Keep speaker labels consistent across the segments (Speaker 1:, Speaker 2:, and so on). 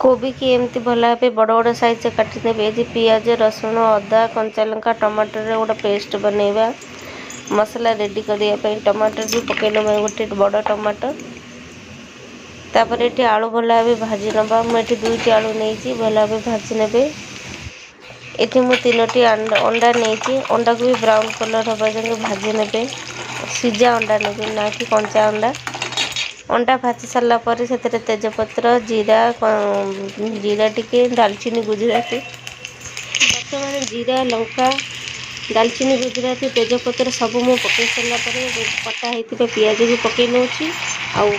Speaker 1: कोबी की एमती भल भाव बड़ बड़ साइज काटी देबे। पियाज रसुण अदा कंचा लंका टमाटर गोटे पेस्ट बनैबा। मसला रेडी करने टमाटर भी पकईन गोटे बड़ टमाटर। तापर ये आलू भल भाव भाजी नवा। मुझे दुईटी आलू नहीं भल भाव भाजी ने। ये मुझे 3टी अंडा नहीं अंडा को भी ब्राउन कलर हवा जाए भाजी ने। सीजा अंडा ने ना कि कंचा अंडा। अंडा भाजी सारा पर से तेजपत्र जीरा जीरा टिके दालचीनी गुजराती बर्तमान जीरा लंका दालचीनी गुजराती तेजपत्र सब मु पकई सारापर कटा होता पियाज भी पकई नौ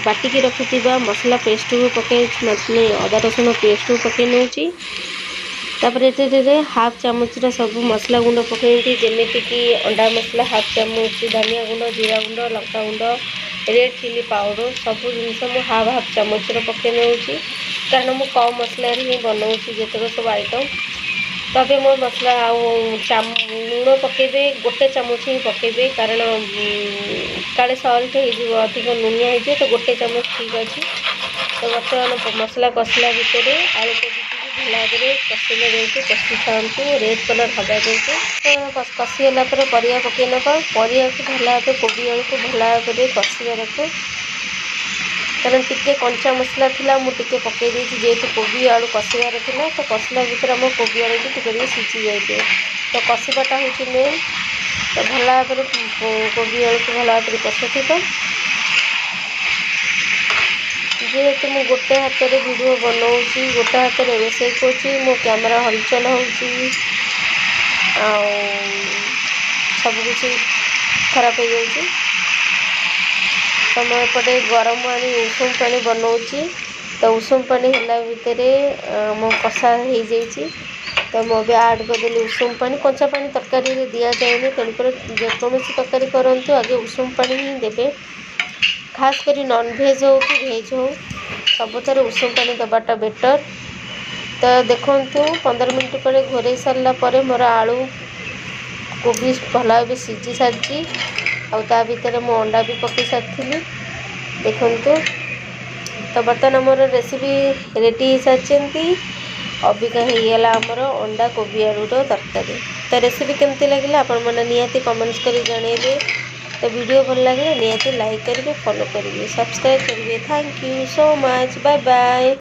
Speaker 1: बाटिकी रखि मसला पेस्ट भी पकई अदा रसुण पेस्ट भी पकई नौ। तापर ये हाफ चामच सब मसला गुंड पकई जमीक अंडा मसला हाफ चामच धनिया गुंड जीरा गुंड लंका गुंड रेड चिली पाउडर सब जिनस मुझे हाफ चामच पकई नौ कारण मुझे कम मसला ही बनाऊँ जितक सब आइटम। तबे मो मसला लुण पकेबे गोटे चामच ही पकेबे कारण काले सल्ट हो अधिक लुनिया हो तो गोटे चामच ठीक अच्छे। तो बर्तमान मसला कषला भितर आलू कोबी भल भाव कषिले जाइए कषि था रेड कलर हवा जाइए तो कषिगला परिया पकई नवा। परिया को भल भाव कोबी आलू को भल भाव कषिया रख कारण टिके कंचा मसला थिला मुझे पकई जेहेतु कोबी आलू कषिबार था तो कषिला भितर आम कोबी आलू को टिके सीझी जाए तो कषिबाटा हूँ मेन। तो भल भाव कोबी आलू को भल भाव कषुथ जेहेतु मु गोटे हाथ में वीडियो बनाऊँगी गोटे हाथ में रोषे करुँची मो कैमरा हलचल हो सबकि खराब हो जाए। तो मैं एपटे गरम पानी उषुम पानी बनाऊँगी तो उषुम पानी है भितर मो कषा हो जाए तो मुझे आड करदेली उषुम पानी। कंचा पानी तरकारी दि जाए तेणुक जेकोसी तरकारी करूँ आगे उषुम पानी ही देवे। खास कर नॉनभेज हो कि भेज हो सबुथर उषुम पानी दबाटा बेटर। तो देखु 15 मिनट पर घोरे सारापर मोर आलू कोबी भल भाव सीझी सारी आ भितर मु अंडा भी पकई सारी देखु। तो बर्तमान मोर रेसिपी रेडी हो सारी अबिका होगला आमर अंडा कोबी आलूर तरकारी। तो रेसिपी केमती लगे आपण मैंने निहाती कमेंट्स कर जनइबे। तो वीडियो भल लगे निहाती लाइक करेंगे फॉलो करेंगे सब्सक्राइब करेंगे। Thank you so much bye bye.